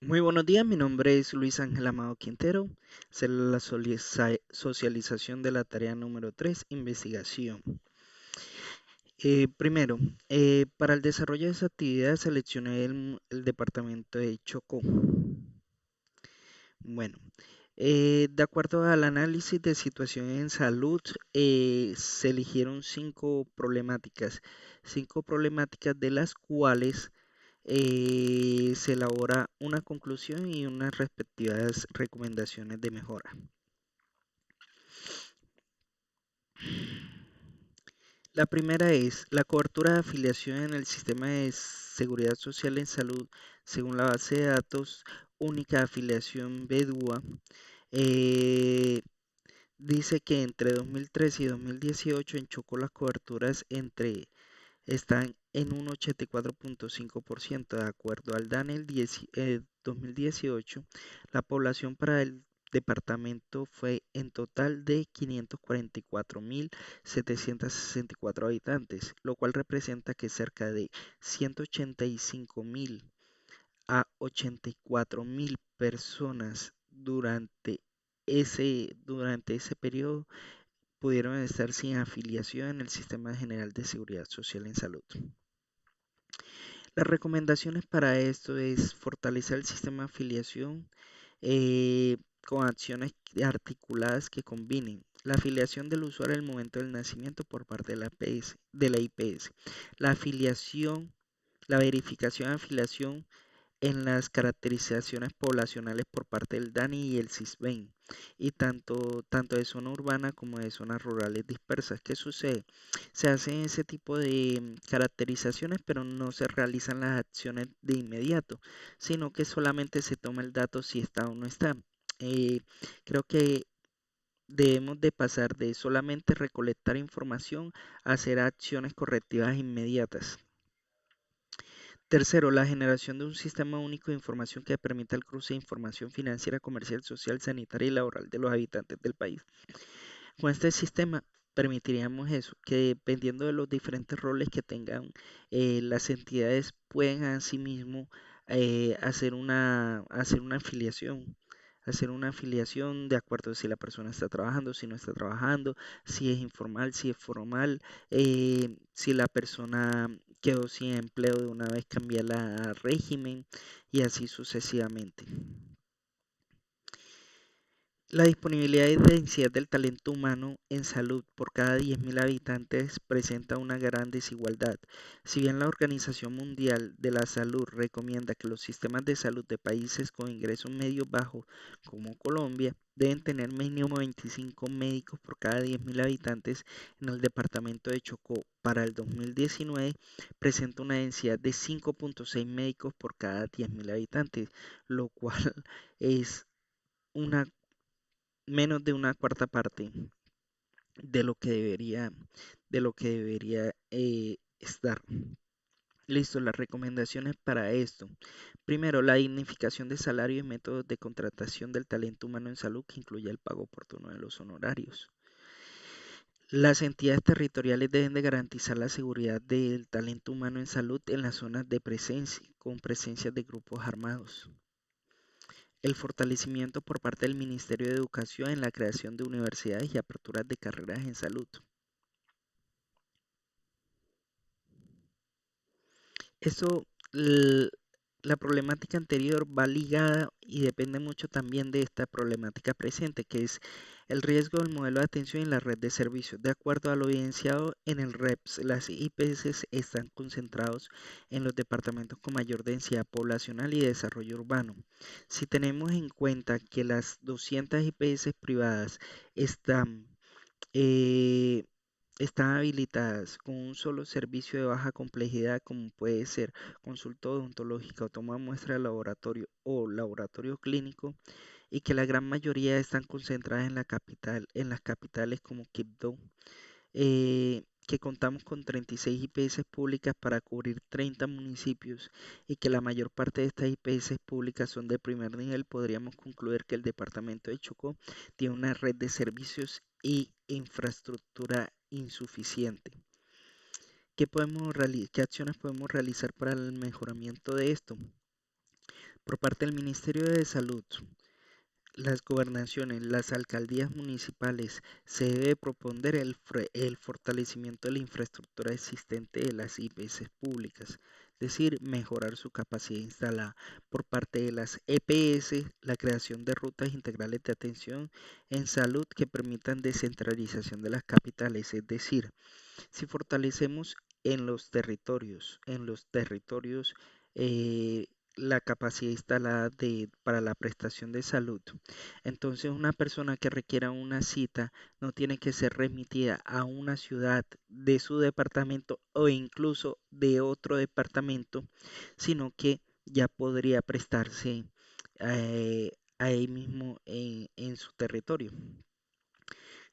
Muy buenos días, mi nombre es Luis Ángel Amado Quintero. Será la socialización de la tarea número 3, investigación. Primero, para el desarrollo de esa actividad seleccioné el departamento de Chocó. Bueno, de acuerdo al análisis de situación en salud, se eligieron cinco problemáticas de las cuales se elabora una conclusión y unas respectivas recomendaciones de mejora. La primera es la cobertura de afiliación en el sistema de seguridad social en salud según la base de datos única de afiliación BEDUA. eh, Dice que entre 2013 y 2018 en Chocó las coberturas están en un 84.5%. De acuerdo al DANE 2018, la población para el departamento fue en total de 544.764 habitantes, lo cual representa que cerca de 185.000 a 84.000 personas durante ese periodo pudieron estar sin afiliación en el Sistema General de Seguridad Social en Salud. Las recomendaciones para esto es fortalecer el sistema de afiliación con acciones articuladas que combinen la afiliación del usuario al momento del nacimiento por parte de la IPS, la afiliación, la verificación de afiliación en las caracterizaciones poblacionales por parte del DANI y el CISBEN, y tanto de zona urbana como de zonas rurales dispersas. ¿Qué sucede? Se hacen ese tipo de caracterizaciones, pero no se realizan las acciones de inmediato, sino que solamente se toma el dato si está o no está. Eh, Creo que debemos de pasar de solamente recolectar información a hacer acciones correctivas inmediatas. Tercero, la generación de un sistema único de información que permita el cruce de información financiera, comercial, social, sanitaria y laboral de los habitantes del país. Con este sistema permitiríamos eso, que dependiendo de los diferentes roles que tengan las entidades, pueden asimismo hacer una afiliación de acuerdo a si la persona está trabajando, si no está trabajando, si es informal, si es formal, si la persona quedó sin empleo de una vez cambiarla a régimen y así sucesivamente. La disponibilidad y densidad del talento humano en salud por cada 10.000 habitantes presenta una gran desigualdad. Si bien la Organización Mundial de la Salud recomienda que los sistemas de salud de países con ingresos medios bajos, como Colombia, deben tener mínimo 25 médicos por cada 10.000 habitantes, en el departamento de Chocó para el 2019 presenta una densidad de 5.6 médicos por cada 10.000 habitantes, lo cual es una menos de una cuarta parte de lo que debería estar. Listo, las recomendaciones para esto. Primero, la dignificación de salario y métodos de contratación del talento humano en salud que incluya el pago oportuno de los honorarios. Las entidades territoriales deben de garantizar la seguridad del talento humano en salud en las zonas de presencia, con presencia de grupos armados. El fortalecimiento por parte del Ministerio de Educación en la creación de universidades y aperturas de carreras en salud. Eso, l- la problemática anterior va ligada y depende mucho también de esta problemática presente, que es el riesgo del modelo de atención y la red de servicios. De acuerdo a lo evidenciado en el REPS, las IPS están concentrados en los departamentos con mayor densidad poblacional y desarrollo urbano. Si tenemos en cuenta que las 200 IPS privadas están eh, están habilitadas con un solo servicio de baja complejidad como puede ser consulta odontológica o toma de muestra de laboratorio o laboratorio clínico, y que la gran mayoría están concentradas en la capital, en las capitales como Quibdó, que contamos con 36 IPS públicas para cubrir 30 municipios y que la mayor parte de estas IPS públicas son de primer nivel, podríamos concluir que el departamento de Chocó tiene una red de servicios y infraestructura insuficiente. ¿Qué acciones podemos realizar para el mejoramiento de esto? Por parte del Ministerio de Salud, las gobernaciones, las alcaldías municipales, se debe proponer el fortalecimiento de la infraestructura existente de las IPS públicas, es decir, mejorar su capacidad instalada. Por parte de las EPS, la creación de rutas integrales de atención en salud que permitan descentralización de las capitales, es decir, si fortalecemos en los territorios eh, la capacidad instalada para la prestación de salud, entonces una persona que requiera una cita no tiene que ser remitida a una ciudad de su departamento o incluso de otro departamento, sino que ya podría prestarse ahí mismo en su territorio.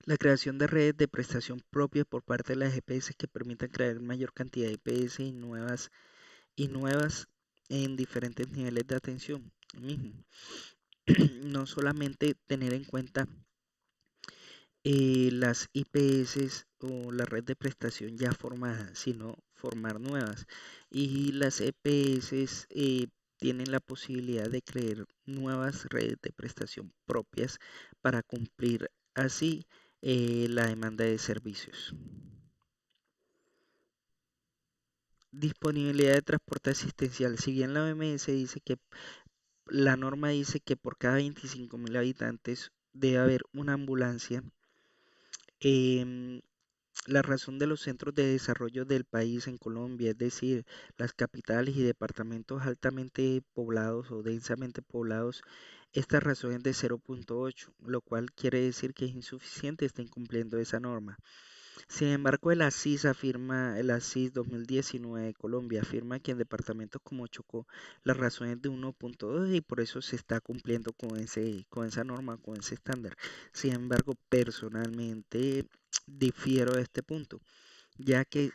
La creación de redes de prestación propia por parte de las EPS que permitan crear mayor cantidad de EPS y nuevas en diferentes niveles de atención mismo. No solamente tener en cuenta las IPS o la red de prestación ya formada, sino formar nuevas. Y las EPS tienen la posibilidad de crear nuevas redes de prestación propias para cumplir así la demanda de servicios. Disponibilidad de transporte asistencial. Si bien la OMS dice que la norma dice que por cada 25.000 habitantes debe haber una ambulancia, em, la razón de los centros de desarrollo del país en Colombia, es decir, las capitales y departamentos altamente poblados o densamente poblados, esta razón es de 0,8, lo cual quiere decir que es insuficiente, está incumpliendo esa norma. Sin embargo, el ASIS 2019 de Colombia afirma que en departamentos como Chocó la razón es de 1,2 y por eso se está cumpliendo con esa norma, con ese estándar. Sin embargo, personalmente difiero de este punto, ya que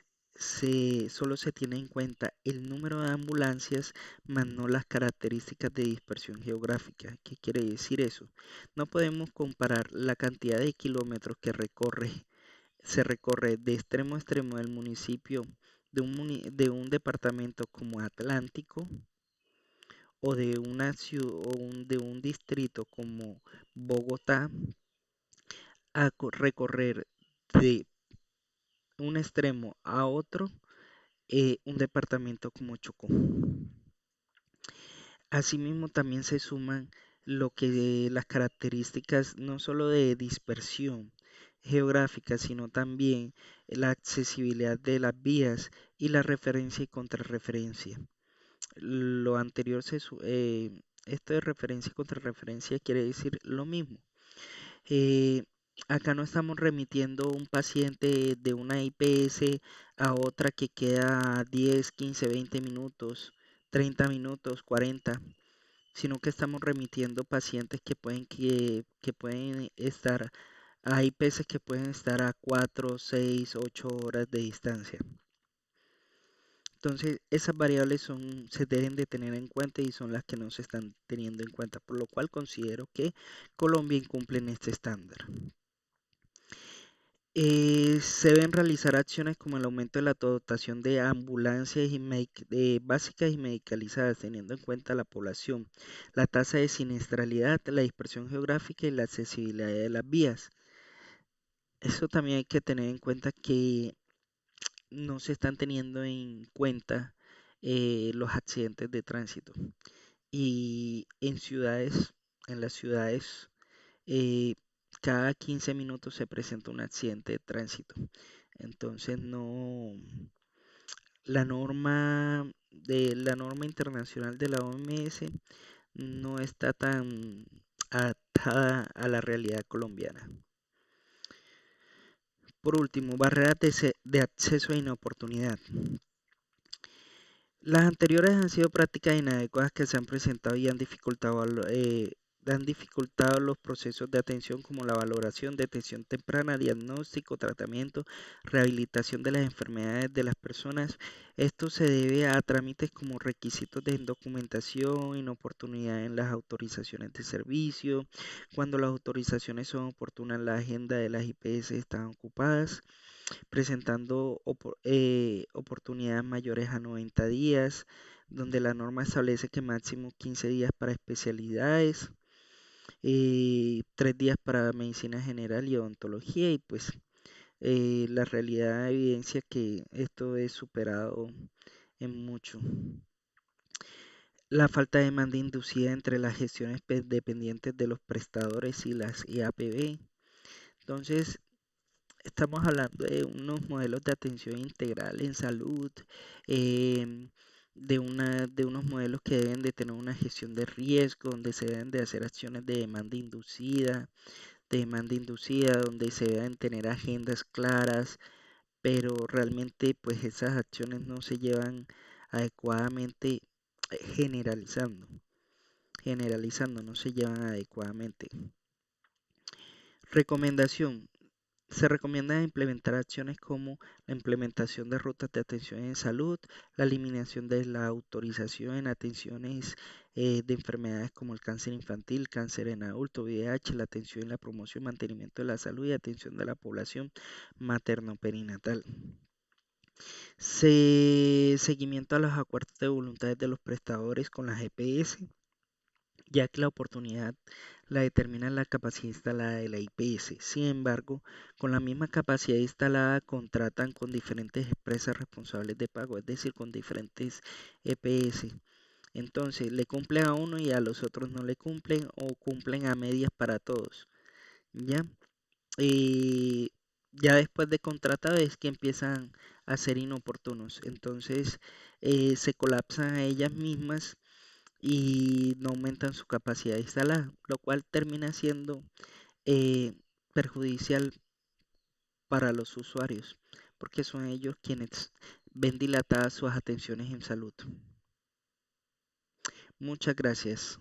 solo se tiene en cuenta el número de ambulancias, más no las características de dispersión geográfica. ¿Qué quiere decir eso? No podemos comparar la cantidad de kilómetros que se recorre de extremo a extremo del municipio de un departamento como Atlántico o de una ciudad de un distrito como Bogotá a recorrer de un extremo a otro un departamento como Chocó. Asimismo, también se suman lo que las características no solo de dispersión geográfica, sino también la accesibilidad de las vías y la referencia y contrarreferencia. Lo anterior, esto de referencia y contrarreferencia quiere decir lo mismo. Eh, Acá no estamos remitiendo un paciente de una IPS a otra que queda 10, 15, 20 minutos, 30 minutos, 40, sino que estamos remitiendo pacientes que pueden estar, a IPS que pueden estar a 4, 6, 8 horas de distancia. Entonces, esas variables se deben de tener en cuenta y son las que no se están teniendo en cuenta, por lo cual considero que Colombia incumple en este estándar. Se deben realizar acciones como el aumento de la dotación de ambulancias básicas y medicalizadas, teniendo en cuenta la población, la tasa de siniestralidad, la dispersión geográfica y la accesibilidad de las vías. Eso también hay que tener en cuenta que no se están teniendo en cuenta los accidentes de tránsito. Y en las ciudades, eh, cada 15 minutos se presenta un accidente de tránsito. Entonces no, la norma internacional de la OMS no está tan adaptada a la realidad colombiana. Por último, barreras de acceso e inoportunidad. Las anteriores han sido prácticas inadecuadas que se han presentado y han dificultado los procesos de atención como la valoración, detección temprana, diagnóstico, tratamiento, rehabilitación de las enfermedades de las personas. Esto se debe a trámites como requisitos de documentación, inoportunidad en las autorizaciones de servicio. Cuando las autorizaciones son oportunas, la agenda de las IPS están ocupadas presentando oportunidades mayores a 90 días, donde la norma establece que máximo 15 días para especialidades, 3 días para medicina general y odontología, y pues la realidad evidencia que esto es superado en mucho. La falta de demanda inducida entre las gestiones dependientes de los prestadores y las IAPB. Entonces, estamos hablando de unos modelos de atención integral en salud, de unos modelos que deben de tener una gestión de riesgo, donde se deben de hacer acciones de demanda inducida, donde se deben tener agendas claras, pero realmente pues esas acciones no se llevan adecuadamente, generalizando, generalizando, no se llevan adecuadamente. Recomendación. Se recomienda implementar acciones como la implementación de rutas de atención en salud, la eliminación de la autorización en atenciones de enfermedades como el cáncer infantil, cáncer en adulto, VIH, la atención y la promoción y mantenimiento de la salud y atención de la población materno-perinatal. Seguimiento a los acuerdos de voluntades de los prestadores con las EPS, ya que la oportunidad la determina la capacidad instalada de la IPS. Sin embargo, con la misma capacidad instalada contratan con diferentes empresas responsables de pago, es decir, con diferentes EPS. Entonces, le cumplen a uno y a los otros no le cumplen o cumplen a medias para todos. ¿Ya? Y ya después de contratado es que empiezan a ser inoportunos. Entonces, se colapsan a ellas mismas y no aumentan su capacidad instalada, lo cual termina siendo eh, perjudicial para los usuarios, porque son ellos quienes ven dilatadas sus atenciones en salud. Muchas gracias.